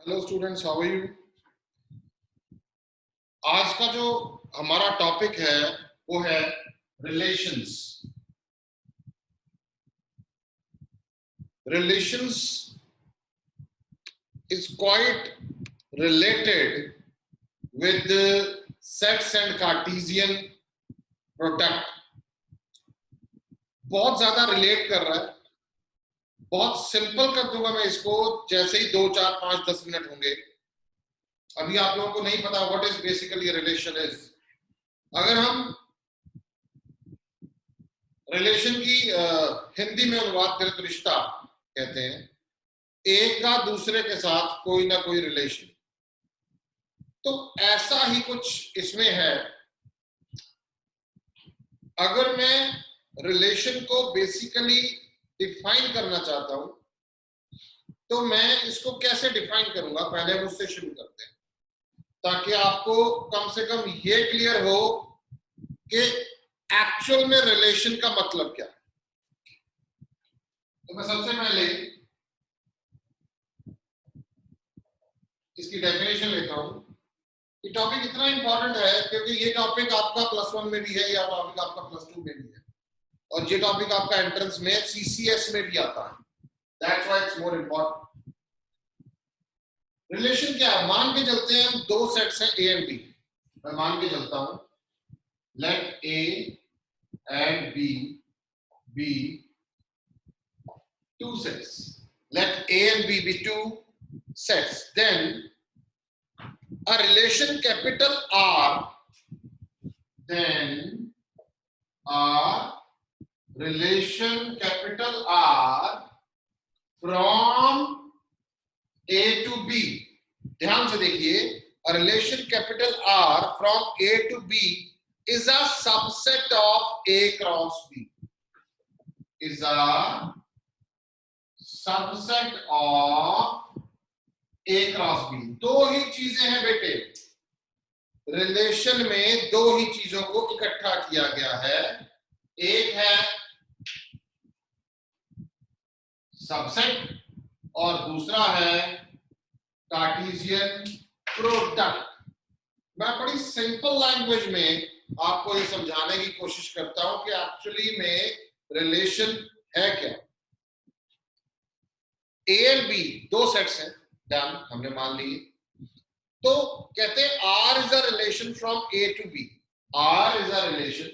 Hello students, how are you. आज का जो हमारा टॉपिक है वो है relations. Relations is quite related with sets and Cartesian product। बहुत ज्यादा रिलेट कर रहा है। बहुत सिंपल कर दूंगा मैं इसको, जैसे ही 2, 4, 5, 10 मिनट होंगे। अभी आप लोगों को नहीं पता what is basically relation is. अगर हम रिलेशन की हिंदी में अनुवाद करें तो रिश्ता कहते हैं, एक का दूसरे के साथ कोई ना कोई रिलेशन। तो ऐसा ही कुछ इसमें है। अगर मैं रिलेशन को बेसिकली डिफाइन करना चाहता हूं तो मैं इसको कैसे डिफाइन करूंगा, पहले हम उससे शुरू करते हैं ताकि आपको कम से कम ये क्लियर हो कि एक्चुअल में रिलेशन का मतलब क्या है। तो मैं सबसे पहले इसकी डेफिनेशन लेता हूं। ये टॉपिक इतना इंपॉर्टेंट है क्योंकि ये टॉपिक आपका +1 में भी है, या टॉपिक आपका +2 में भी है, और ये टॉपिक आपका एंट्रेंस में CCS में भी आता है। That's why it's more important. Relation क्या है? मान के चलते हैं हम दो सेट्स हैं A एंड B। मैं मान के चलता हूं let A and B be two sets। let A and B be two sets, then a relation capital R, then a relation capital R from A to B। ध्यान से देखिए, a relation capital R from A to B is a subset of A cross B, is a subset of A cross B। दो ही चीजें हैं बेटे, relation में दो ही चीजों को इकट्ठा किया गया है। एक है सबसेट और दूसरा है कार्टेशियन प्रोडक्ट। मैं बड़ी सिंपल लैंग्वेज में आपको ये समझाने की कोशिश करता हूं कि एक्चुअली में रिलेशन है क्या। A एंड B दो सेट्स हैं, डन, हमने मान लिए। तो कहते हैं R is a relation from A to B। R is a relation,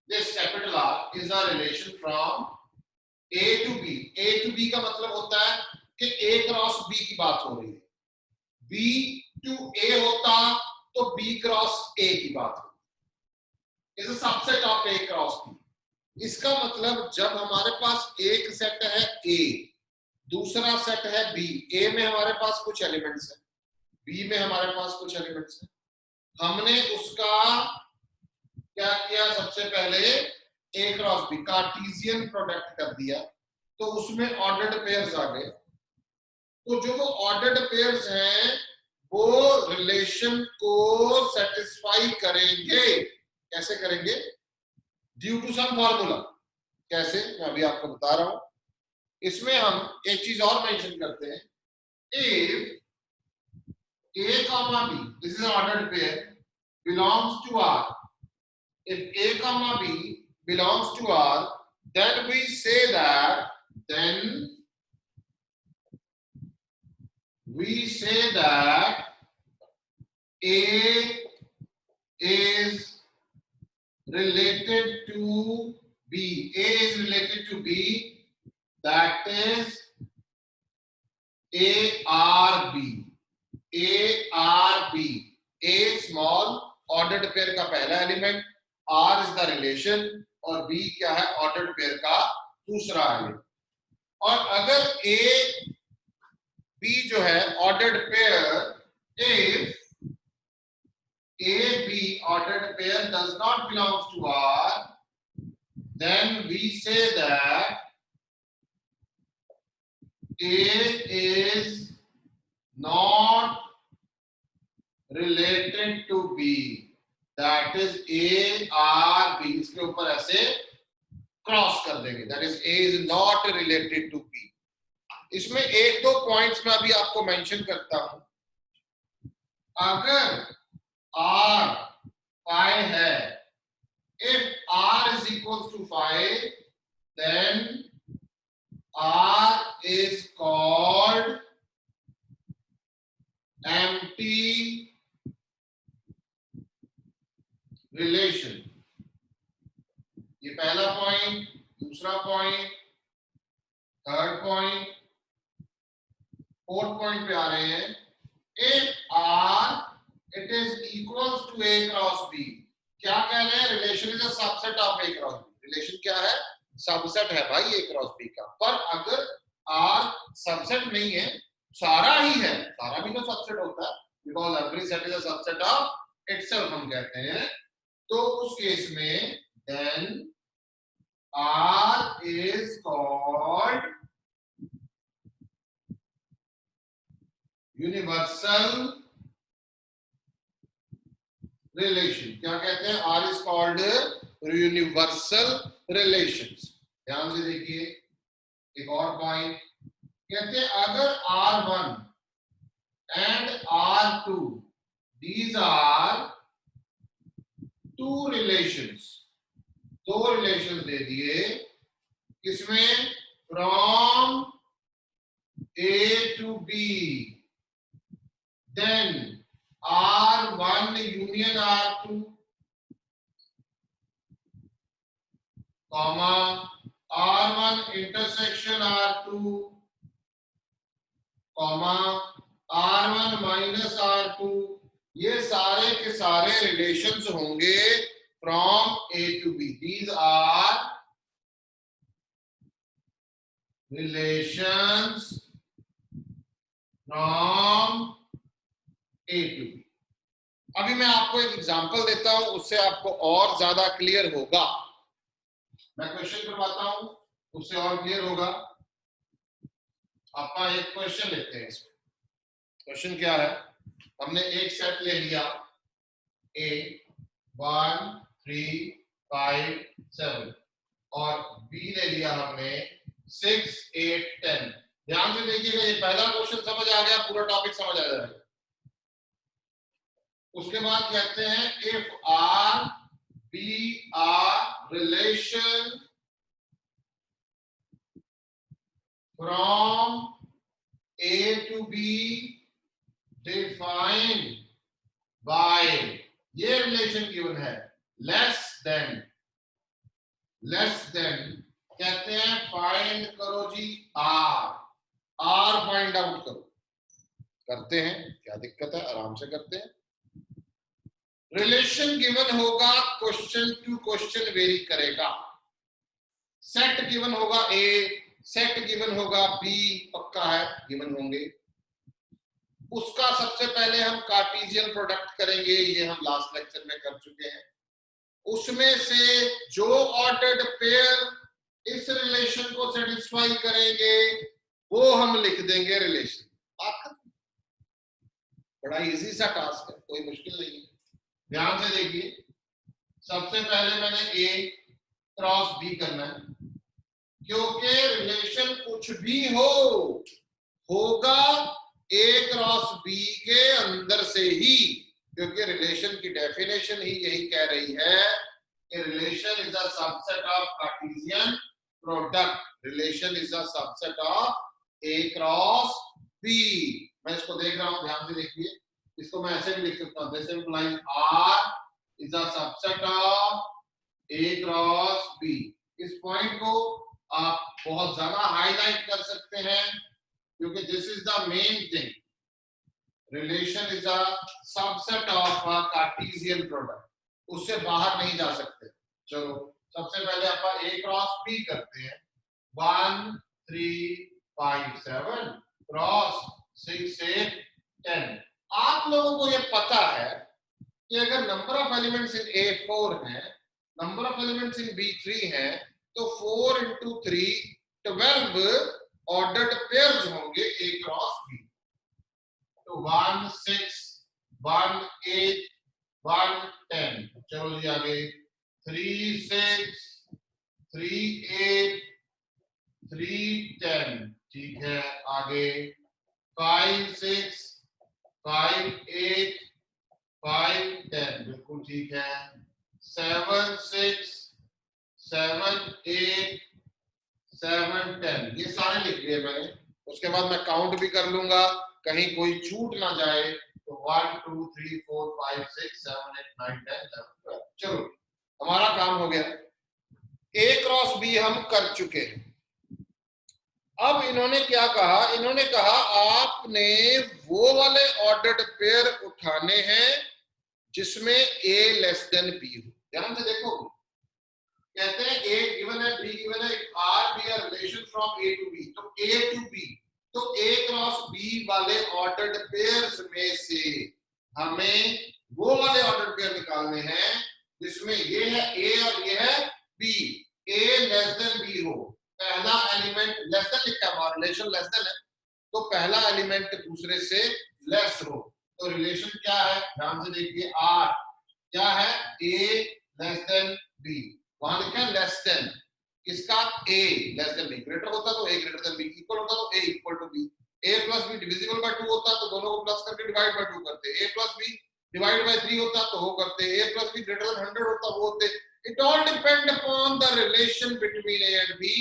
this capital R is a relation from A to B। A to B का मतलब होता है कि A क्रॉस B की बात हो रही है। B टू A होता तो B क्रॉस A की बात होती। Is a subset of A cross B। इसका मतलब जब हमारे पास एक सेट है A, दूसरा सेट है B, A में हमारे पास कुछ एलिमेंट्स हैं, B में हमारे पास कुछ एलिमेंट्स हैं, हमने उसका क्या किया, सबसे पहले A cross B Cartesian product कर दिया, तो उसमें ऑर्डर्ड पेयर्स आ गए। तो जो वो ऑर्डर्ड पेयर्स हैं वो रिलेशन को सेटिस्फाई करेंगे। कैसे करेंगे? Due to some formula. कैसे, मैं अभी आपको बता रहा हूं। इसमें हम एक चीज और मेंशन करते हैं, if A comma B, this is an ordered pair, belongs to R, if A comma B belongs to R, then we say that A is related to B. A is related to B, that is ARB। ARB, A small ordered pair का पहला element, R is the relation, और B क्या है, ordered pair का दूसरा element. और अगर A B जो है ordered pair, if A B ordered pair does not belong to R, then we say that A is not related to B, that is ARB। इसके ऊपर ऐसे क्रॉस कर देंगे, that is A is not related to B। इसमें एक दो points मैं अभी आपको मेंशन करता हूं। अगर R 5 है, if R is equals to 5, then R is called empty relation। ये पहला पॉइंट, दूसरा point, third point, fourth point पे आ रहे हैं। If R it is equals to A cross B, क्या कह रहे हैं? Relation is a subset of A cross B। Relation क्या है? सबसेट है भाई A cross B का। पर अगर R सबसेट नहीं है, सारा ही है, सारा भी तो सबसेट होता है, because every set is a subset of itself हम कहते हैं। तो उस केस में then R is called universal relation. क्या कहते हैं? R is called universal relations. ध्यान से देखिए, एक और पॉइंट कहते हैं अगर R1 and R2 these are two relations, दो रिलेशंस दे दिए, किसमें? From A to B, then R1 union R2, comma R1 intersection R2, comma R1 minus R2, ये सारे के सारे रिलेशंस होंगे from A to B। These are relations from A to B। अभी मैं आपको एक एग्जांपल देता हूं, उससे आपको और ज्यादा क्लियर होगा। मैं क्वेश्चन करवाता हूं, उससे और क्लियर होगा। आपका एक क्वेश्चन लेते हैं। इसमें क्वेश्चन क्या है? हमने एक सेट ले लिया A 1 3 5 7 और B ले लिया हमने 6 8 10। ध्यान से देखिएगा, ये पहला क्वेश्चन समझ आ गया, पूरा टॉपिक समझ आ जाएगा। उसके बाद कहते हैं if R B are relation from A to B defined by, ये रिलेशन गिवन है, लेस देन कहते हैं फाइंड करो जी R फाइंड आउट करो। करते हैं, क्या दिक्कत है, आराम से करते हैं। रिलेशन गिवन होगा, क्वेश्चन टू क्वेश्चन वेरी करेगा। सेट गिवन होगा A, सेट गिवन होगा B, पक्का है गिवन होंगे। उसका सबसे पहले हम कार्टेशियन प्रोडक्ट करेंगे, ये हम लास्ट लेक्चर में कर चुके हैं। उसमें से जो ऑर्डर्ड पेयर इस रिलेशन को सेटिस्फाई करेंगे वो हम लिख देंगे रिलेशन। आखिर बड़ा इजी सा टास्क है, कोई मुश्किल नहीं है। ध्यान से देखिए, सबसे पहले मैंने A क्रॉस B करना है, क्योंकि रिलेशन कुछ भी होगा A क्रॉस B के अंदर से ही, क्योंकि रिलेशन की डेफिनेशन ही यही कह रही है कि relation is a subset of Cartesian product. Relation is a subset of A cross B। मैं इसको देख रहा हूं, ध्यान से देखिए, इसको मैं ऐसे भी लिख सकता हूं, this implies R is a subset of A cross B। इस पॉइंट को आप बहुत ज्यादा हाईलाइट कर सकते हैं, क्योंकि this is the main thing. Relation is a subset of a Cartesian product, उससे बाहर नहीं जा सकते। चलो सबसे पहले आप A क्रॉस B करते हैं, 1 3 5 7 क्रॉस 6 8 10। आप लोगों को यह पता है कि अगर number of elements in A 4 है, number of elements in B 3 है, तो 4 into 3 12 ऑर्डर्ड पेयर्स होंगे A क्रॉस B। तो 1 6 1 8 1 10। चलो जी आगे, 3 6 3 8 3 10। ठीक है, आगे 5 6 5 8 5 10, बिल्कुल ठीक है। 7 6 7 8 7 10, ये सारे लिख लिए मैंने। उसके बाद मैं काउंट भी कर लूंगा, कहीं कोई छूट ना जाए। तो 1 2 3 4 5 6 7 8 9 10 11 12। चलो हमारा काम हो गया। ए क्रॉस बी हम कर चुके हैं। अब इन्होंने क्या कहा, इन्होंने कहा आपने वो वाले ऑर्डर्ड पेयर उठाने हैं जिसमें ए लेस देन बी हो। ध्यान से देखो, कहते हैं ए गिवन है, बी गिवन है, R be R relation from A to B. तो ए टू बी, तो ए क्रॉस बी वाले ऑर्डर्ड पेयर्स में से हमें वो वाले ऑर्डर्ड पेयर निकालने हैं जिसमें ये है ए और ये है बी, ए लेस देन बी हो। पहला एलिमेंट लेस देन लिखा है, रिलेशन लेस देन है, तो पहला एलिमेंट दूसरे से लेस हो। तो रिलेशन क्या है, ध्यान से देखिए, आर क्या है, ए लेस देन बी। वहां लिखा है लेस देन, किसका, A less than B. Greater होता तो A greater than B, equal होता तो A equal to B. A plus B divisible by 2 होता तो दोनों को प्लस करके डिवाइड बाय 2 करते। A plus B divide by 3 होता तो वो करते। A plus B greater than 100 होता वो होते। It all depend upon the relation between A and B,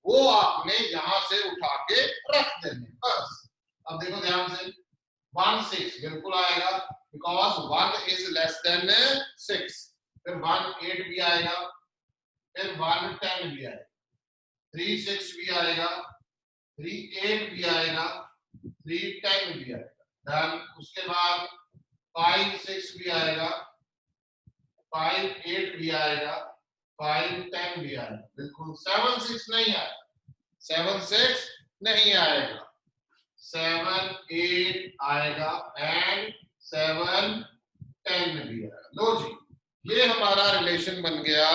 वो आपने यहां से उठा के रख देने बस। अब देखो ध्यान से, 1 6 बिल्कुल आएगा, बिकॉज 1 इज लेस देन 6। फिर 1 8 भी आएगा, फिर 1 10 भी आएगा, 3 6 भी आएगा, 3 8 भी आएगा, 3 10 भी आएगा। डन। उसके बाद 5 6 भी आएगा, 5 8 भी आएगा, 5 10 भी आएगा। बिल्कुल 7 6 नहीं आएगा, 7 6 नहीं आएगा, 7 8 आएगा एंड 7 10 भी आएगा। लो जी, ये हमारा रिलेशन बन गया,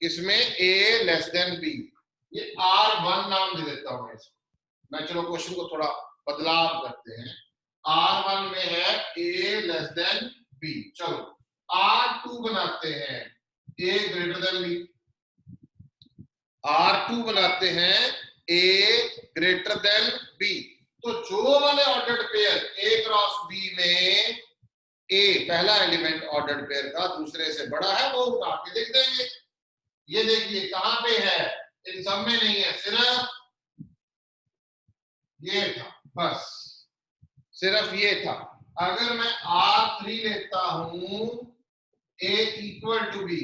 इसमें a लेस देन b। ये R1 नाम दे देता हूं मैं इसको। मैं चलो क्वेश्चन को थोड़ा बदलाव करते हैं। R1 में है a लेस देन b। चलो R2 बनाते हैं, a greater than b। R2 बनाते हैं a ग्रेटर देन b। तो जो वाले ordered pair a cross b में a पहला एलिमेंट ऑर्डर्ड पेयर का दूसरे से बड़ा है, वो उठा के लिख देंगे। ये देखिए कहां पे है, इन सब में नहीं है, सिर्फ ये था, बस सिर्फ ये था। अगर मैं R3 लेता हूं A इक्वल टू B,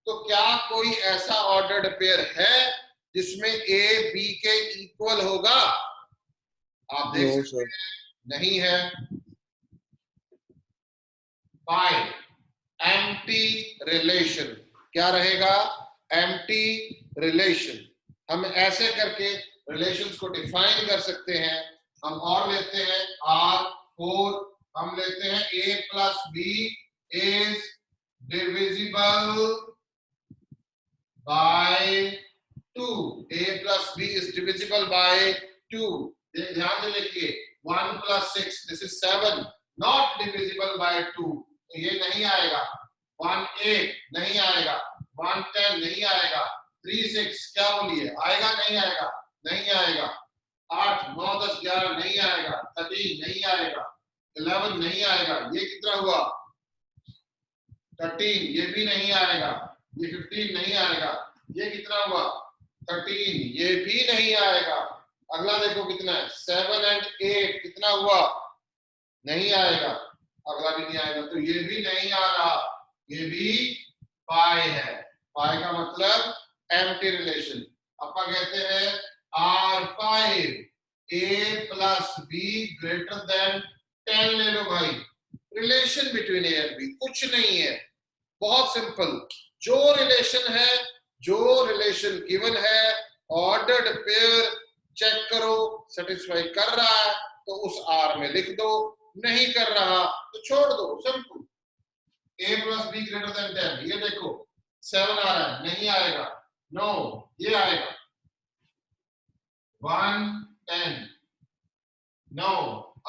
तो क्या कोई ऐसा ऑर्डर्ड पेयर है जिसमें A B के इक्वल होगा? आप देख सकते हैं नहीं है। बाय एम्प्टी रिलेशन, क्या रहेगा, एम्प्टी रिलेशन। हम ऐसे करके रिलेशंस को डिफाइन कर सकते हैं। हम और लेते हैं R4, हम लेते हैं A plus B is divisible by 2। A plus B is divisible by 2। ध्यान से देखिए, 1 प्लस 6 this is 7, not divisible by 2, तो ये नहीं आएगा। 1 8 नहीं आएगा, 1 10 नहीं आएगा, 3 6 क्या बोलिए, आएगा नहीं आएगा, नहीं आएगा। 8 9 10 11 नहीं आएगा, 13 नहीं आएगा, 11 नहीं आएगा। ये कितना हुआ, 13, ये भी नहीं आएगा। ये 15 नहीं आएगा। ये कितना हुआ, 13, ये भी नहीं आएगा। अगला देखो कितना है, 7 एंड 8 कितना हुआ, नहीं आएगा। अगला भी नहीं आएगा, तो ये भी नहीं आ रहा, ये भी पाई है। पाई का मतलब एम्प्टी रिलेशन। अपा कहते हैं R5 A plus B greater than 10 ले लो भाई। Relation between A and B कुछ नहीं है, बहुत सिंपल। जो रिलेशन है, जो रिलेशन गिवन है, ऑर्डर्ड पेयर चेक करो, सेटिस्फाई कर रहा है तो उस R में लिख दो, नहीं कर रहा तो छोड़ दो, simple. A plus B greater than 10, ये देखो 7 आ रहा है, नहीं आएगा, नो ये आएगा। 1 10 नो,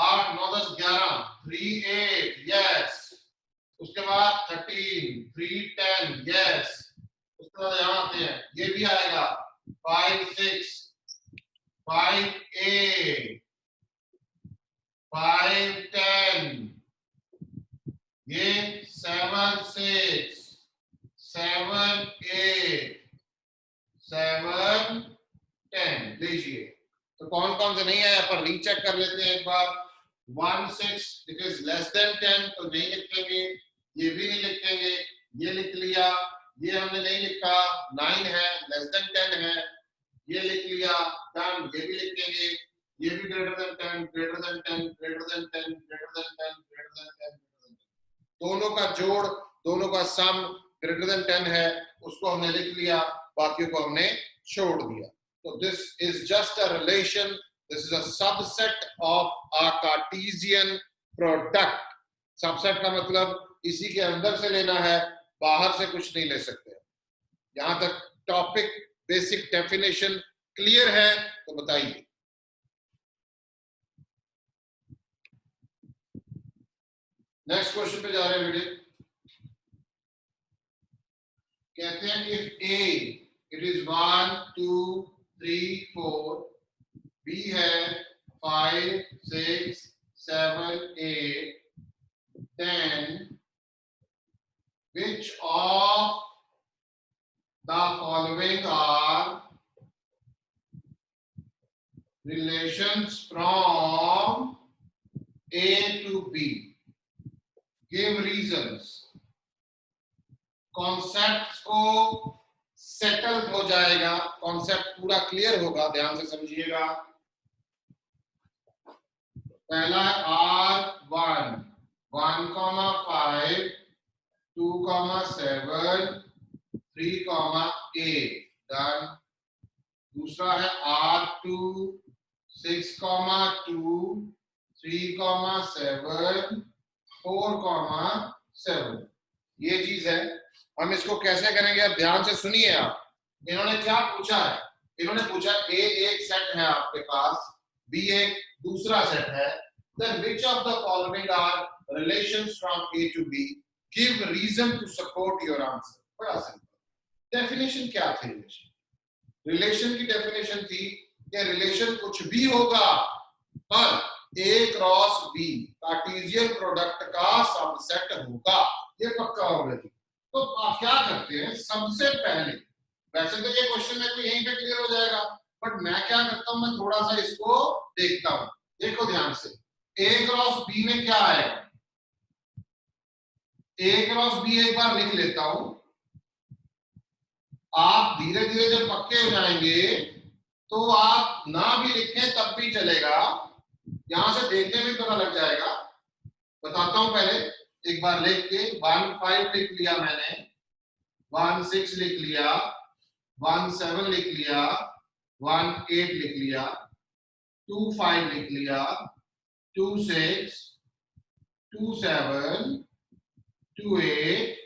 8 9 10 11 3 8 यस। उसके बाद 13 3 10 यस। उसके बाद यहाँ आते हैं, ये भी आएगा 5 6 5A 5 10, ये 7 6 7 8 7 10 लीजिए। तो कौन कौन से नहीं आया पर रीचेक कर लेते हैं एक बार। 1 6 इट इज लेस देन 10 तो नहीं लिखेंगे, ये भी नहीं लिखेंगे, ये लिख लिया, ये हमने नहीं लिखा। 9 है लेस देन 10 है, ये लिख लिया, डन। ये भी लिखेंगे, ये भी greater than 10 greater than 10 greater than 10 greater than 10 greater than 10। दोनों का जोड़, दोनों का सम ग्रेटर देन 10 है, उसको हमने लिख लिया, बाकी को हमने छोड़ दिया। तो this is just a relation, this is a subset of a Cartesian product. Subset का मतलब इसी के अंदर से लेना है, बाहर से कुछ नहीं ले सकते। यहां तक टॉपिक बेसिक डेफिनेशन क्लियर है तो बताइए। नेक्स्ट क्वेश्चन पे जा रहे हैं बेटे। कहते हैं if A it is 1 2 3 4, B है 5 6 7 8 10, which of the following are relations from A to B? Give reasons. Concept को सेटल हो जाएगा, कॉन्सेप्ट पूरा क्लियर होगा, ध्यान से समझिएगा। पहला है R1 1,5 2,7 3,8 डन। दूसरा है R2 6,2 3,7 4,7। ये चीज है। हम इसको कैसे करेंगे, अब ध्यान से सुनिए आप। इन्होंने क्या पूछा है, इन्होंने पूछा ए एक सेट है आपके पास, बी एक दूसरा सेट है, then which of the following are relations from A to B? Give reason to support your answer। बड़ा सिंपल। डेफिनेशन क्या थी रिलेशन? रिलेशन की डेफिनेशन थी कि रिलेशन कुछ भी होगा पर A cross B Cartesian product का सबसेट होगा, ये पक्का होगा। तो आप क्या करते हैं, सबसे पहले, वैसे तो ये क्वेश्चन में तो यहीं पे क्लियर हो जाएगा, बट मैं क्या करता हूं, मैं थोड़ा सा इसको देखता हूं। देखो ध्यान से, ए क्रॉस बी में क्या आएगा, ए क्रॉस बी एक बार लिख लेता हूं। आप धीरे धीरे जब पक्के हो जाएंगे तो आप ना भी लिखें तब भी चलेगा, यहां से देखने में पता लग जाएगा। बताता हूं पहले एक बार लिख के। 1 5 लिख लिया मैंने, 1 6 लिख लिया, 1 7 लिख लिया, 1 8 लिख लिया, 2 5 लिख लिया, 2 6 2 7 2 8,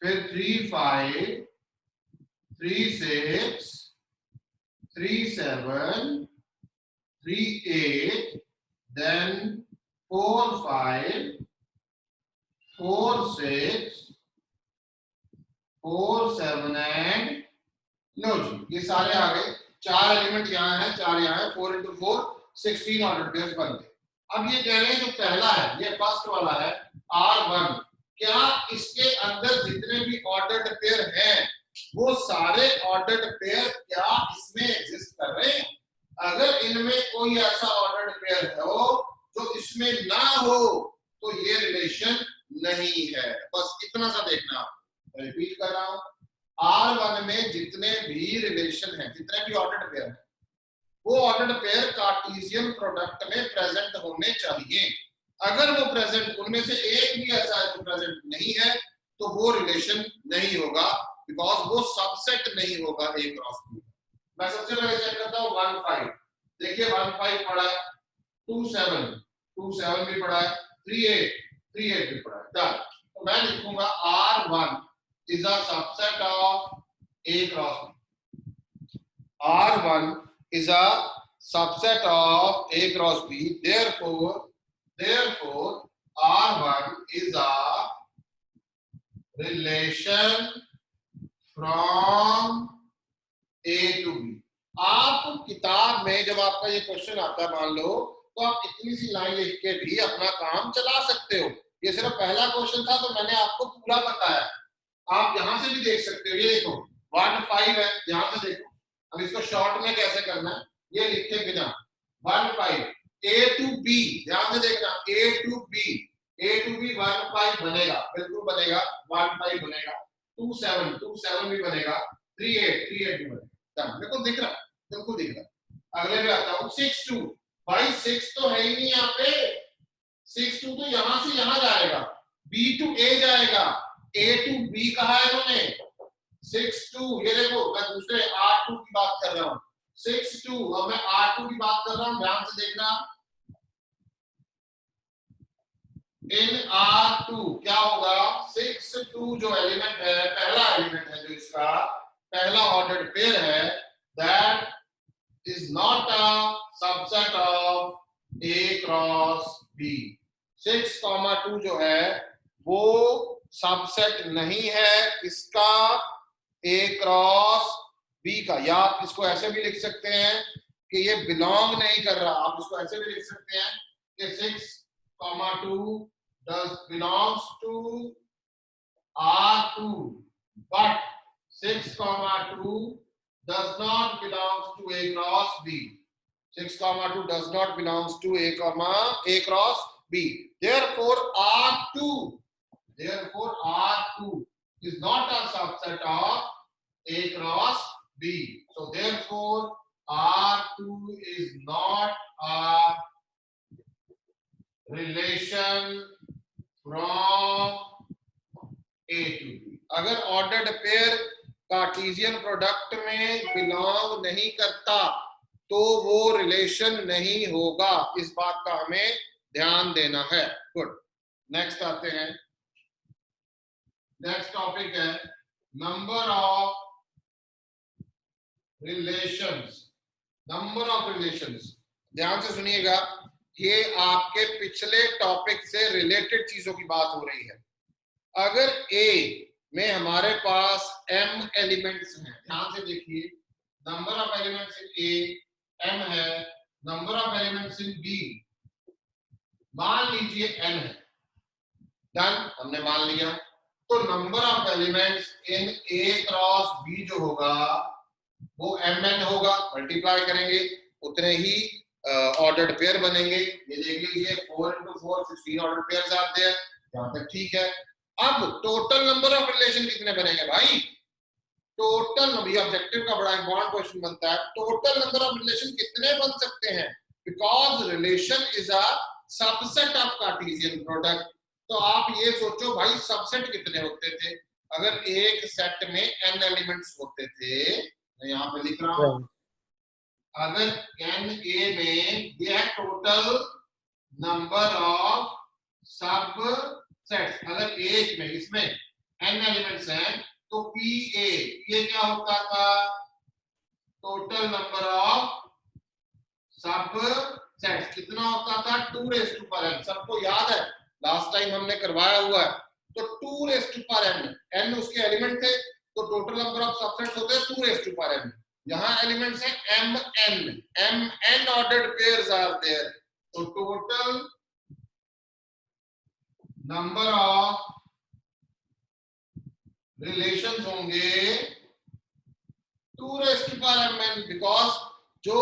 फिर 3 5 3 6 3 7 3 8, then 4 5 4 6 4 7 एंड लो जी, ये सारे आ गए। 4 एलिमेंट यहाँ है, 4 यहाँ है, 4 into 4 16 ऑर्डर पेयर्स बन गए। अब ये कह रहे हैं जो पहला है, ये फर्स्ट वाला है R1, क्या इसके अंदर जितने भी ऑर्डर्ड पेयर हैं वो सारे ऑर्डर्ड पेयर क्या इसमें एग्जिस्ट कर रहे हैं? अगर इनमें कोई ऐसा ऑर्डर्ड पेयर हो जो इसमें ना हो तो ये रिलेशन नहीं है। बस इतना सा देखना। रिपीट कर रहा हूं, R1 में जितने भी रिलेशन है, जितने भी ऑर्डर्ड पेयर है, वो ऑर्डर्ड पेयर कार्टेशियन प्रोडक्ट में प्रेजेंट होने चाहिए। अगर वो प्रेजेंट, उनमें से एक भी ऐसा है जो प्रेजेंट नहीं है तो वो रिलेशन नहीं होगा, बिकॉज वो सबसेट नहीं होगा ए क्रॉस बी। मैं सबसे पहले चेक करता हूं 1 5। देखिए 1 5 पढ़ा है, 2 7 भी पढ़ा है, 3 8 भी पढ़ा है, डन। तो मैं लिखूंगा R1 is a subset of A cross B। R1 is a subset of A cross B. Therefore, R1 is a relation from A to B। आप किताब में जब आपका ये क्वेश्चन आता है मान लो, तो आप इतनी सी लाइन लिख के भी अपना काम चला सकते हो। ये सिर्फ पहला क्वेश्चन था तो मैंने आपको पूरा बताया। आप यहां से भी देख सकते हो, ये देखो 1 5 है, ध्यान से देखो। अब इसको शॉर्ट में कैसे करना है, ये लिखे बिना 1 5 A to B, ध्यान से देखना A to B 1 5 बनेगा, बिल्कुल बनेगा 1 5 बनेगा, 2 7 भी बनेगा, 3 8 भी बनेगा। मेरे को दिख रहा है, बिल्कुल दिख रहा है। अगले पे आता हूँ 6 2, भाई 6 तो है ही नहीं यहाँ पे, 6 2 तो यहां से यहां जाएगा, B to A जाएगा, A to B कहा है इन्होंने, 6 2, ये देखो मैं दूसरे R2 की बात कर रहा हूँ, 6 2, अब मैं R2 की बात कर रहा हूँ, ध्यान से देखना। इन R2 क्या होगा, 6 2 जो एलिमेंट है, पहला एलिमेंट है जो इसका पहला ऑर्डर्ड पेयर है, that is not a subset of A cross B। 6 2 जो है वो सबसेट नहीं है इसका A क्रॉस B का, या आप इसको ऐसे भी लिख सकते हैं कि ये बिलोंग नहीं कर रहा। आप इसको ऐसे भी लिख सकते हैं कि 6 2 does belongs to R2, but 6 2 does not belongs to A cross B. 6 2 does not belongs to A cross B. Therefore R2 is not a subset of A cross B. So therefore R2 is not a relation from A to B। अगर ordered pair Cartesian product में belong नहीं करता तो वो relation नहीं होगा, इस बात का हमें ध्यान देना है। गुड, नेक्स्ट आते हैं। नेक्स्ट टॉपिक है number of relations. Number of relations, ध्यान से सुनिएगा, ये आपके पिछले टॉपिक से रिलेटेड चीजों की बात हो रही है। अगर A में हमारे पास M एलिमेंट्स हैं, ध्यान से देखिए, number of elements in A M है, number of elements in B मान लीजिए N है। डन, हमने मान लिया। तो number of elements in A cross B जो होगा वो MN होगा, मल्टीप्लाई करेंगे उतने ही ऑर्डर्ड पेयर बनेंगे। ये देख लीजिए 4 × 4 16 ऑर्डर्ड पेयर्स आते हैं, यहां तक ठीक है। अब टोटल नंबर ऑफ रिलेशन कितने बनेंगे भाई, टोटल नंबर, ऑब्जेक्टिव का बड़ा इंपॉर्टेंट क्वेश्चन बनता है, टोटल नंबर ऑफ रिलेशन कितने बन सकते हैं, because relation is a subset of Cartesian product. तो आप ये सोचो भाई सबसेट कितने होते थे, अगर एक सेट में n एलिमेंट्स होते थे, मैं यहाँ पे लिख रहा हूं, अगर n A में ये है टोटल नंबर ऑफ सबसेट्स, अगर एक में इसमें n एलिमेंट्स हैं तो PA ये क्या होता था, टोटल नंबर ऑफ सबसेट्स कितना होता था, 2n। सबको याद है, लास्ट टाइम हमने करवाया हुआ है। तो 2n, n उसके एलिमेंट थे, तो टोटल नंबर ऑफ सबसेट्स होते हैं 2n। यहां एलिमेंट्स हैं mn ordered pairs are there. तो टोटल नंबर ऑफ रिलेशंस होंगे 2mn, बिकॉज जो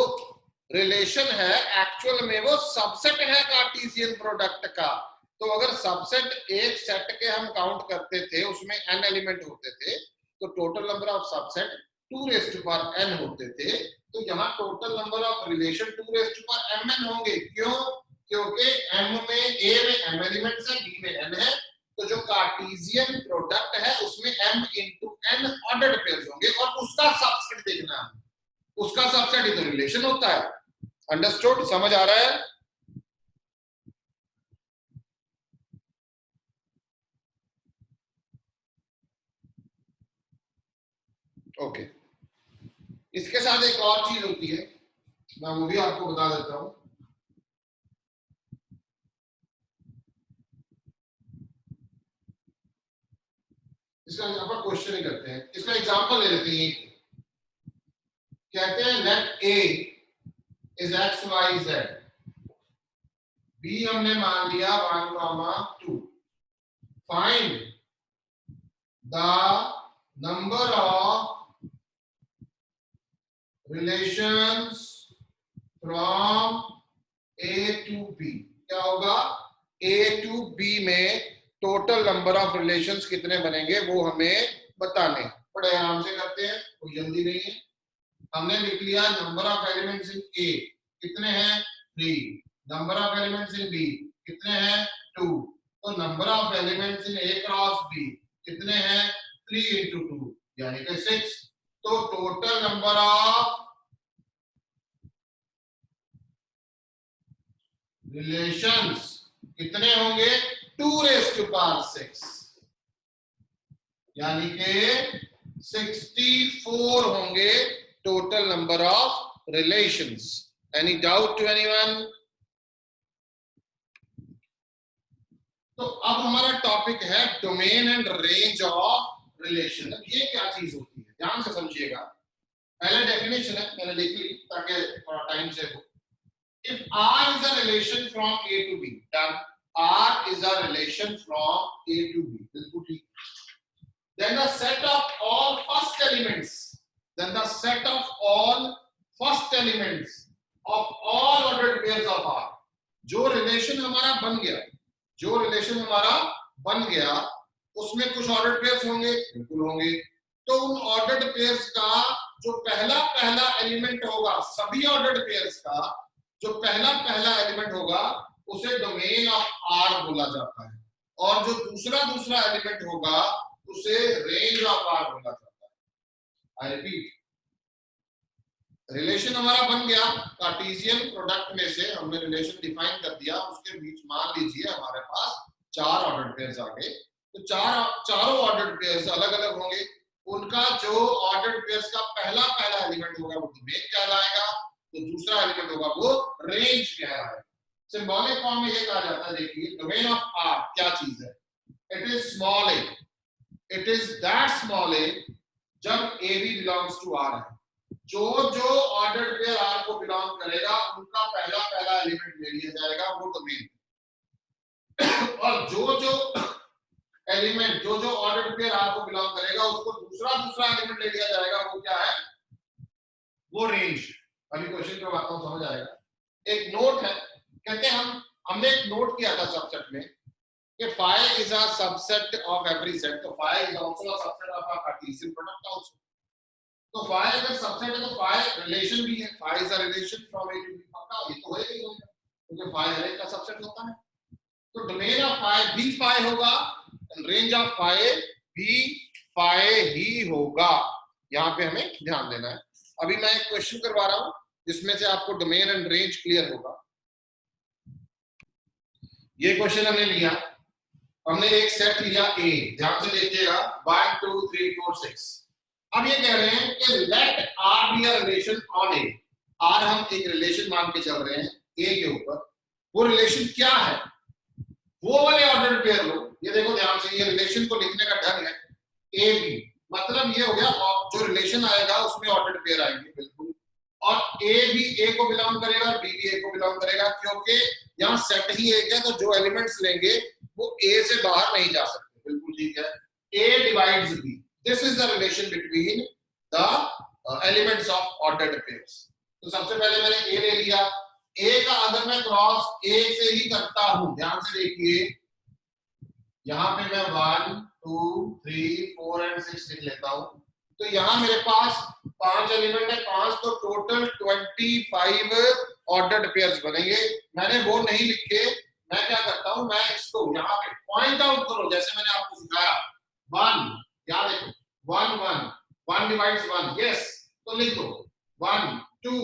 रिलेशन है एक्चुअल में वो सबसेट है कार्टेशियन प्रोडक्ट का। तो अगर सबसेट एक सेट के हम काउंट करते थे, उसमें n एलिमेंट होते थे, तो total number of subset 2n होते थे। तो यहाँ total number of relation 2mn होंगे। क्यों, क्योंकि m में A में m एलिमेंट्स है, B में n है, तो जो कार्टेशियन प्रोडक्ट है उसमें m into n ordered pairs होंगे, और उसका सबसेट देखना है, उसका सबसेट ही तो रिलेशन होता है। अंडरस्टूड, समझ आ रहा है? ओके, इसके साथ एक और चीज होती है, मैं वो भी आपको बता देता हूं। इसका यहाँ पर क्वेश्चन ही करते हैं, इसका एग्जांपल ले लेते हैं कहते हैं let A is x y z, B हमने मान लिया 1, 2, find the number of relations from A to B. क्या होगा, ए टू बी में टोटल नंबर ऑफ रिलेशंस कितने बनेंगे वो हमें बताने। बड़े आराम से करते हैं, कोई जल्दी नहीं है। हमने लिख लिया number of elements in A कितने हैं 3, number of elements in B कितने हैं 2, तो number of elements in A cross B कितने हैं 3 into 2 यानी कि 6। तो टोटल नंबर ऑफ रिलेशंस कितने होंगे 2⁶, यानी कि 64 होंगे total number of relations. Any doubt to anyone? तो अब हमारा टॉपिक है domain and range of relation. ये क्या चीज होती है, ध्यान से समझिएगा। पहले डेफिनेशन है, मैंने लिख ली ताकि थोड़ा टाइम से हो। If R is a relation from A to B, done. R is a relation from A to B. बिल्कुल ठीक। Then the set of all first elements. Then the set of all first elements of all ordered pairs of R. जो relation हमारा बन गया, जो relation हमारा बन गया, उसमें कुछ ऑर्डर्ड पेयर्स होंगे, बिल्कुल होंगे। तो उन ऑर्डर्ड पेयर्स का जो पहला एलिमेंट होगा, सभी ऑर्डर्ड पेयर्स का जो पहला एलिमेंट होगा उसे डोमेन ऑफ आर बोला जाता है, और जो दूसरा एलिमेंट होगा उसे रेंज ऑफ आर बोला जाता है। आई रिपीट, रिलेशन हमारा बन गया, कार्टेशियन प्रोडक्ट में से हमने रिलेशन डिफाइन कर दिया, उसके बीच मान लीजिए हमारे पास 4 ऑर्डर्ड पेयर्स आ गए। तो चारों ऑर्डर्ड पेयर्स अलग अलग होंगे, उनका जो ऑर्डर्ड पेयर्स का पहला एलिमेंट होगा वो डोमेन कहलाएगा, तो दूसरा एलिमेंट होगा वो रेंज कहलाएगा। सिंबॉलिक फॉर्म में ये कहा जाता है, देखिए डोमेन ऑफ आर क्या चीज है, it is small a, it is that small a जब a b belongs to R है। जो ऑर्डर्ड पेयर आर को बिलोंग करेगा उनका पहला एलिमेंट ले लिया जाएगा, वो डोमेन। और जो एलिमेंट जो ऑर्डर्ड पेयर आर को बिलोंग करेगा उसको दूसरा एलिमेंट ले लिया जाएगा, वो क्या है, वो रेंज। अभी क्वेश्चन पे आता हूं, समझ आएगा। एक नोट है, कहते हैं हमने एक नोट किया था सबसेट में कि phi is a subset of every set, तो phi is also a subset of a Cartesian product also। तो phi अगर सबसेट है तो phi रिलेशन भी है, phi is a relation from A to B, पक्का ये तो होएगा ही होगा, क्योंकि phi हर एक का सबसेट होता है। तो डोमेन ऑफ phi भी phi होगा, रेंज ऑफ phi भी phi ही होगा। यहाँ पे हमें ध्यान देना है। अभी मैं एक क्वेश्चन करवा रहा हूं जिसमें से आपको डोमेन एंड रेंज क्लियर होगा। ये क्वेश्चन हमने लिया, हमने एक सेट लिया ए, ध्यान से देखिएगा 1 2 3 4 6। अब ये कह रहे हैं कि let R be a relation on A. R हम एक रिलेशन मान के चल रहे हैं ए के ऊपर, वो रिलेशन क्या है, वो वाले ऑर्डर्ड पेयर लो। ये देखो ध्यान से, ये रिलेशन को लिखने का ढंग है ए बी, मतलब ये हो गया जो रिलेशन आएगा उसमें ऑर्डर्ड पेयर आएंगे, बिल्कुल। और ए भी ए को बिलोंग करेगा और बी भी ए को बिलोंग करेगा, क्योंकि यहाँ सेट ही एक है, तो जो एलिमेंट्स लेंगे वो ए से बाहर नहीं जा सकते, बिल्कुल ठीक है। A divides B, this is the relation between the elements of ordered pairs. तो सबसे पहले मैंने ए ले लिया, ए का अगर मैं क्रॉस ए से ही करता हूं, ध्यान से देखिए, यहाँ पे मैं 1 2 3 4 एंड 6 लिख लेता हूं। तो यहाँ मेरे पास 5 एलिमेंट है, 5, तो टोटल 25 ऑर्डर्ड पेयर्स बनेंगे। मैंने वो नहीं लिखे, मैं क्या करता हूं, मैं इसको यहाँ पे पॉइंट आउट करो, जैसे मैंने आपको सिखाया 1, यहाँ देखो 1 1 1 डिवाइड्स 1, यस, तो लिख दो 1 2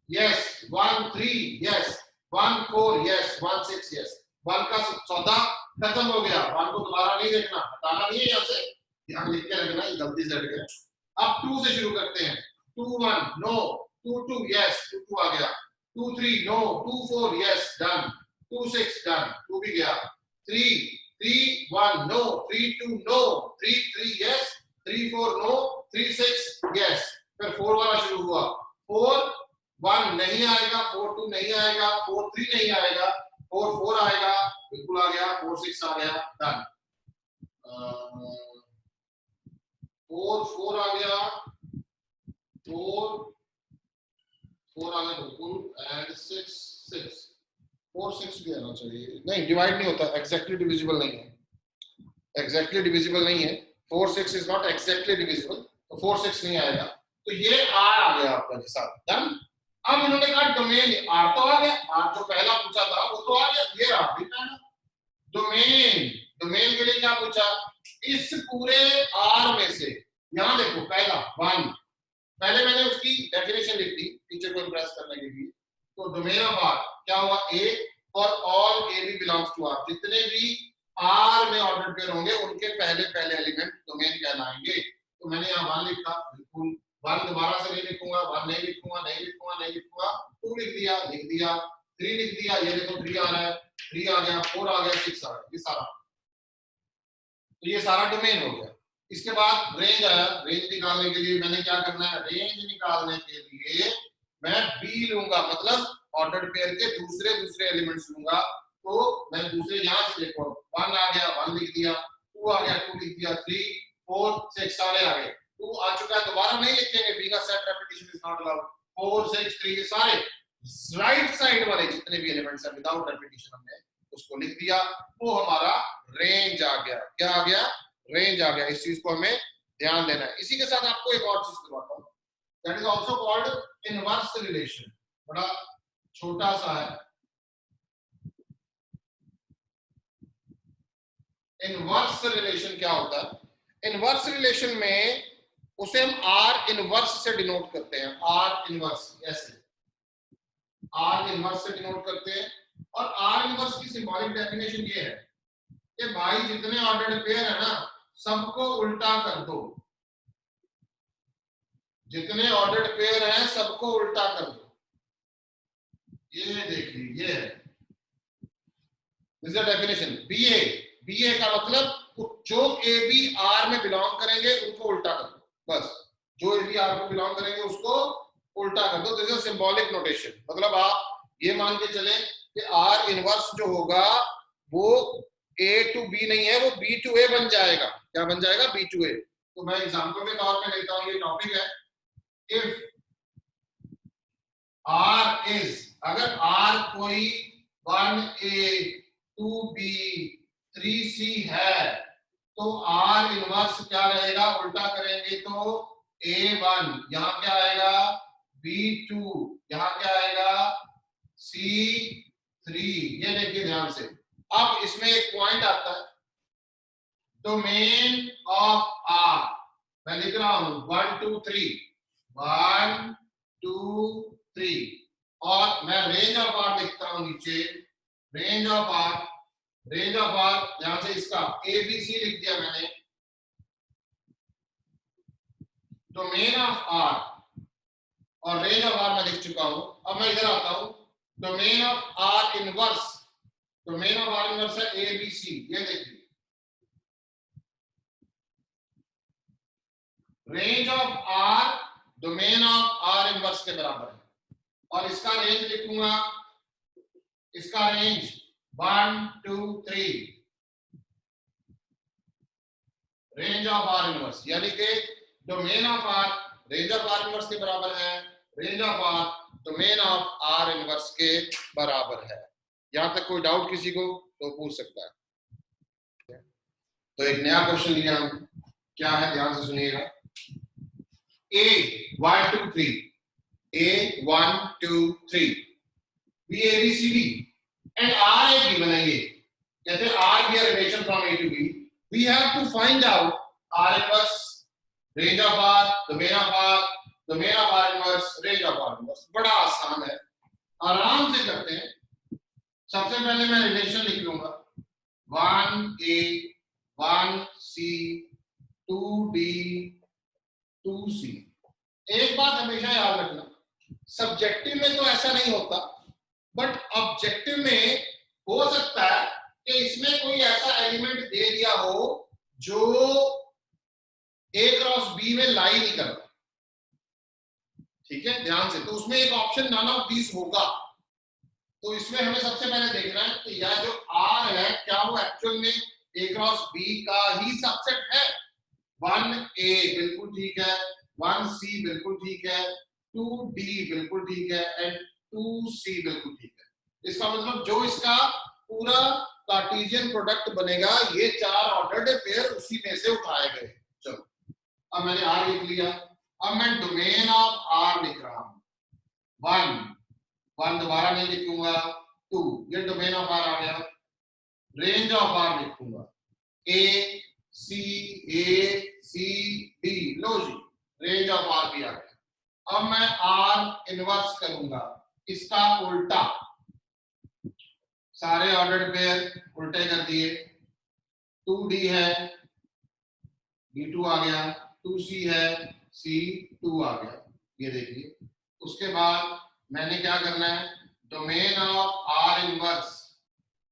यस, 1 3 यस, 1 4 यस, 1 6 यस। 1 का सौदा खत्म हो गया, 1 को दोबारा नहीं देखना, हटाना नहीं है, यहाँ से यहाँ लिख के रखना, गलती से हट गया। अब 2 से शुरू करते हैं, 2 1 नो, 2 2 यस, 2 2 आ गया, 2 3 नो, 2 4 यस, डन, 2 6 डन, 2 भी गया, 3 3 1 no, 3 2 no, 3 3 yes, 3 4 no, 3 6 yes, फिर 4 वाला शुरू हुआ, 4 1 नहीं आएगा, 4 2 नहीं आएगा, 4 3 नहीं आएगा, 4 4 आएगा, बिल्कुल आ गया, 4 6 आ गया, डन। 4 4 आ गया, 4 4 आ गया बिल्कुल, एंड 6 6 4 6 भी आना चाहिए, नहीं डिवाइड नहीं होता, एग्जैक्टली डिविजिबल नहीं है, एग्जैक्टली डिविजिबल नहीं है, 4 6 इज नॉट एग्जैक्टली डिविजिबल, तो 4 6 नहीं आएगा, तो ये आर आ गया आपका साथ, डन। अब इन्होंने कहा डोमेन, आर तो आ गया, आर जो पहला पूछा था वो तो आ गया, ये रहा भी पहला डोमेन। डोमेन के लिए क्या पूछा, इस पूरे आर में से, यहां देखो पहला 1, पहले मैंने उसकी डेफिनेशन लिख दी टीचर को इंप्रेस करने के लिए, तो डोमेन ऑफ आर क्या हुआ, A for all a b belongs to R, जितने भी आर में ऑर्डर पेयर होंगे उनके पहले पहले एलिमेंट डोमेन कहलाएंगे। तो मैंने यहाँ 1 लिखा, बिल्कुल 1 दोबारा से नहीं लिखूंगा, 1 नहीं लिखूंगा, नहीं लिखूंगा, नहीं लिखूंगा, 2 लिख दिया, 3 लिख दिया, ये देखो 3 आ रहा है, 3 आ गया, 4 आ गया, 6 आ गया, ये सारा, तो ये सारा डोमेन हो गया। इसके बाद रेंज आया, रेंज निकालने के लिए मैंने क्या करना है, रेंज निकालने के लिए मैं बी लूंगा, मतलब ऑर्डर्ड पेयर के दूसरे दूसरे एलिमेंट्स लूंगा, तो मैं दूसरे यहां से देखो 1 आ गया, 1 लिख दिया, 2 आ गया, 2 लिख दिया, 3 4 6 सारे आ गए, 2 आ चुका है, दोबारा नहीं लिखेंगे, बी का set repetition is not allowed, 4 6 3 सारे राइट साइड वाले जितने भी एलिमेंट्स हैं विदाउट रेपिटेशन हमने उसको लिख दिया, वो हमारा रेंज आ गया। क्या आ गया, रेंज आ गया। इस चीज को हमें ध्यान देना है। इसी के साथ आपको एक और चीज करवाता हूं, that is also called inverse relation, बड़ा छोटा सा है। इनवर्स रिलेशन क्या होता है, इनवर्स रिलेशन में उसे हम आर इनवर्स से डिनोट करते हैं, आर इनवर्स, ऐसे आर इनवर्स से डिनोट करते हैं। और आर इनवर्स की सिंबॉलिक डेफिनेशन ये है कि भाई जितने ऑर्डर्ड पेयर है ना सबको उल्टा कर दो, जितने ऑर्डर्ड पेयर हैं सबको उल्टा कर दो। ये देख लीजिए, ये है this is the definition. BA, BA का मतलब जो ए बी आर में बिलोंग करेंगे उनको उल्टा कर दो, बस जो ए बी आर में बिलोंग करेंगे उसको उल्टा कर दो। दिस इज सिंबॉलिक नोटेशन, मतलब आप ये मान के चले कि आर इनवर्स जो होगा वो ए टू बी नहीं है, वो बी टू ए बन जाएगा। क्या बन जाएगा, बी टू ए। तो मैं एग्जांपल के तौर पे लेता हूं, ये टॉपिक है, इफ आर इज, अगर आर कोई 1a 2b 3c है तो आर इनवर्स क्या रहेगा, उल्टा करेंगे तो a1, यहां क्या आएगा b2, यहां क्या आएगा c3। ये देखिए ध्यान से। अब इसमें एक पॉइंट आता है, डोमेन ऑफ आर, मैं लिख रहा हूं 1 2 3 1 2 3, और मैं रेंज ऑफ आर लिखता हूं नीचे, range of R, range of R यहां से इसका ए बी सी लिख दिया मैंने, डोमेन ऑफ आर और रेंज ऑफ आर मैं लिख चुका हूं। अब मैं इधर आता हूं, domain of R inverse, domain of R inverse है ए बी सी, ये देखिए range of R domain of R inverse के बराबर है, और इसका रेंज लिखूंगा, इसका range 1 2 3, range of R inverse, यानी कि domain of R range of R inverse के बराबर है, range of R domain of R inverse के बराबर है। यहां तक कोई डाउट किसी को तो पूछ सकता है। तो एक नया क्वेश्चन लिया हम, क्या है ध्यान से सुनिएगा। A 1 2 3, A 1 2 3, B A B C D and R A B बनाइए, कहते हैं R be a relation from A to B. We have to find out R inverse, range of R, domain of R, domain of R inverse, range of R inverse. बड़ा आसान है, आराम से करते हैं। सबसे पहले मैं रिलेशन लिख लूंगा 1A 1C 2D 2C। एक बात हमेशा याद रखना, सब्जेक्टिव में तो ऐसा नहीं होता, बट ऑब्जेक्टिव में हो सकता है कि इसमें कोई ऐसा एलिमेंट दे दिया हो जो A क्रॉस B में लाई नहीं करता। तो उसमें एक ऑप्शन नन ऑफ दीज होगा। तो इसमें हमें सबसे पहले देखना है कि यह जो R है क्या वो एक्चुअल में A क्रॉस B का ही सबसेट है। 1A बिल्कुल ठीक है, 1C बिल्कुल ठीक है, 2D बिल्कुल ठीक है एंड 2C बिल्कुल ठीक है। इसका मतलब जो इसका पूरा कार्टेशियन प्रोडक्ट बनेगा ये चार ऑर्डर्ड पेयर उसी में से उठाए गए। चलो अब मैंने R लिख लिया, अब मैं डोमेन ऑफ R लिख रहा हूं। 1 दोबारा नहीं लिखूंगा, 2 ये डोमेन ऑफ R आ गया। रेंज ऑफ R लिखूंगा A C D, लो जी रेंज ऑफ R भी आ गया। अब मैं R इनवर्स करूंगा, इसका उल्टा, सारे ऑर्डर्ड पेयर उल्टे कर दिए। 2D है D2 आ गया, 2C है C2 आ गया, ये देखिए। उसके बाद मैंने क्या करना है, domain of R inverse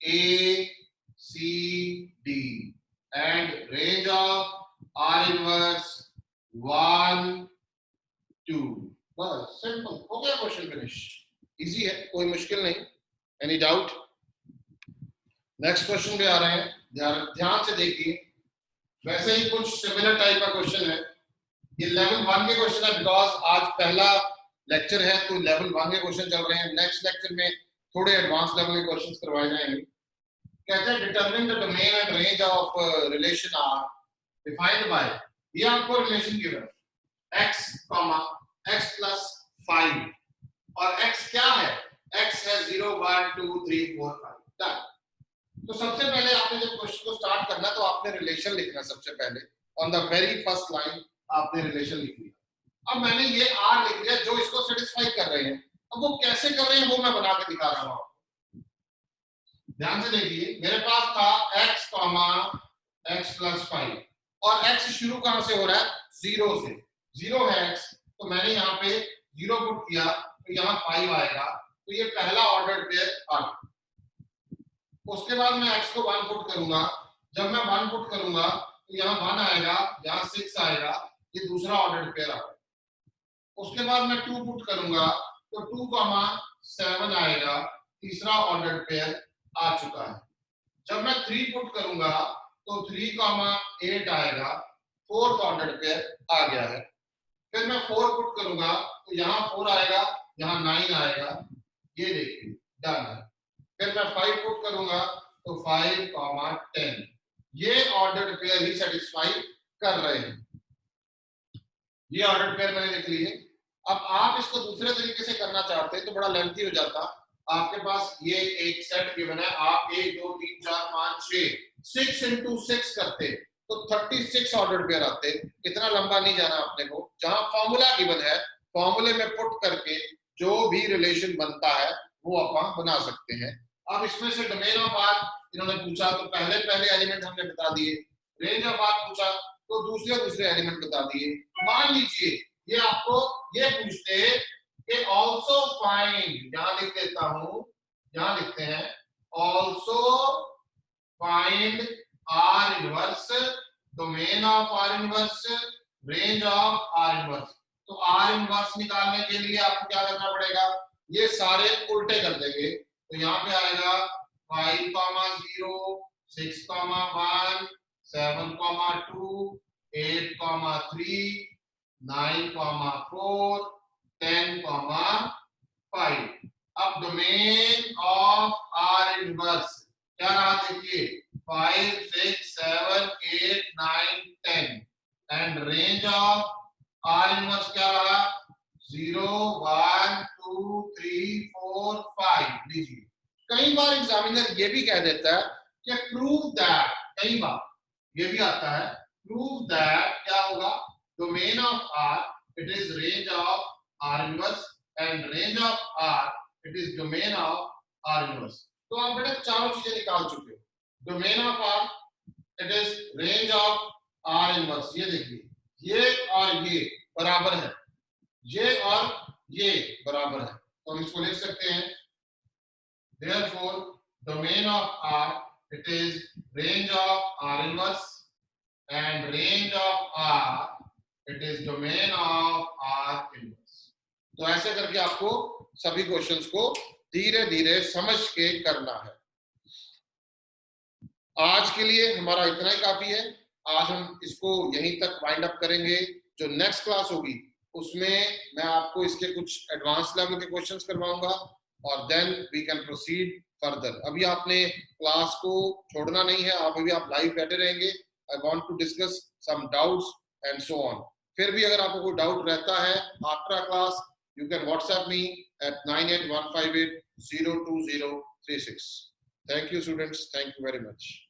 A C D and range of R inverse 1 2, बस सिंपल हो गया, क्वेश्चन फिनिश। इजी है, कोई मुश्किल नहीं। Any doubt? नेक्स्ट क्वेश्चन पे आ रहे हैं, ध्यान से देखिए। वैसे ही कुछ सिमिलर टाइप का क्वेश्चन है, ये लेवल 1 के क्वेश्चन है, बिकॉज आज पहला लेक्चर है तो लेवल 1 के क्वेश्चन चल रहे हैं। नेक्स्ट लेक्चर में थोड़े एडवांस लेवल के क्वेश्चंस करवाए जाएंगे। कहते हैं determine the domain and range of relation R defined by, ये आपको रिलेशन गिवन है x, x प्लस 5 और x क्या है, x है 0 1 2 3 4 5 डन। तो सबसे पहले आपने जब क्वेश्चन को स्टार्ट करना तो आपने रिलेशन लिखना, सबसे पहले on the very first line आपने रिलेशन लिख लिया। अब मैंने ये r लिख दिया जो इसको सेटिस्फाई कर रहे हैं। अब वो कैसे कर रहे हैं वो मैं बना के दिखा रहा हूं। ध्यान से देखिए, मेरे पास था x प्लस 5 और x शुरू कहां से हो रहा है, 0 से। 0 है x, तो मैंने यहाँ पे 0 पुट किया तो यहाँ 5 आएगा, तो ये पहला ऑर्डर पेयर आ गया। उसके बाद मैं x को 1 पुट करूंगा, जब मैं 1 पुट करूंगा तो यहाँ 1 आएगा, यहाँ 6 आएगा, ये दूसरा ऑर्डर पेयर आ गया। उसके बाद मैं 2 पुट करूंगा तो 2, 7 आएगा, तीसरा ऑर्डर पेयर आ चुका है। जब मैं 3 पुट करूंगा तो 3, 8 आएगा, फोर्थ ऑर्डर पेयर आ गया है। फिर मैं 4 पुट करूंगा तो यहाँ 4 आएगा, यहाँ 9 आएगा, ये देखिए डन है। फिर मैं 5 पुट करूंगा तो 5, 10, ये ऑर्डर पेयर ही सेटिस्फाई कर रहे हैं। ये ऑर्डर पेयर मैंने लिख लिए। अब आप इसको दूसरे तरीके से करना चाहते हैं तो बड़ा लेंथी हो जाता। आपके पास ये एक सेट गिवन है, आप 1 2 3 4 5 6 into 6 करते तो 36 ऑर्डर पेयर आते। इतना लंबा नहीं जाना अपने को, जहां फॉर्मूला गिवन है फॉर्मूले में पुट करके जो भी रिलेशन बनता है वो अपन बना सकते हैं। अब इसमें से डोमेन ऑफ आर इन्होंने पूछा तो पहले एलिमेंट हमने बता दिए, रेंज ऑफ आर पूछा तो दूसरे एलिमेंट बता दिए। मान लीजिए ये आपको ये पूछते कि ऑल्सो फाइंड, यहां लिख देता हूं, यहां लिखते हैं also find are inverse, domain of R inverse, range of R inverse. तो आर इनवर्स निकालने के लिए आपको क्या करना पड़ेगा, ये सारे उल्टे कर देंगे। तो यहाँ पे आएगा 5, 0 6, 1 7, 2 8, 3 9, 4 10, 5। अब डोमेन ऑफ आर इनवर्स क्या रहा, देखिए 5 6 7 8 9 10 and range of R inverse क्या रहा, 0 1 2 3 4 5। लीजिए कई बार एग्जामिनर ये भी कह देता है कि प्रूव दैट, कई बार ये भी आता है प्रूव दैट क्या होगा, domain of R it is range of R inverse and range of R it is domain of R inverse। तो आप बेटा चारों चीजें निकाल चुके हो, domain of R it is range of R inverse, ये देखिए ये और ये बराबर है, ये और ये बराबर है, तो हम इसको लिख सकते हैं therefore domain of R it is range of R inverse and range of R it is domain of R inverse। तो ऐसे करके आपको सभी क्वेश्चंस को धीरे धीरे समझ के करना है। आज के लिए हमारा इतना ही काफी है। आज हम इसको यहीं तक वाइंड अप करेंगे। जो नेक्स्ट क्लास होगी उसमें मैं आपको इसके कुछ एडवांस लेवल के क्वेश्चंस करवाऊंगा और then we can proceed further. अभी आपने क्लास को छोड़ना नहीं है, आप अभी आप लाइव बैठे रहेंगे। I want to discuss some doubts and so on. फिर भी अगर आपको कोई डाउट रहता है after class, you can WhatsApp me at 9815802036। Thank you students, thank you very much.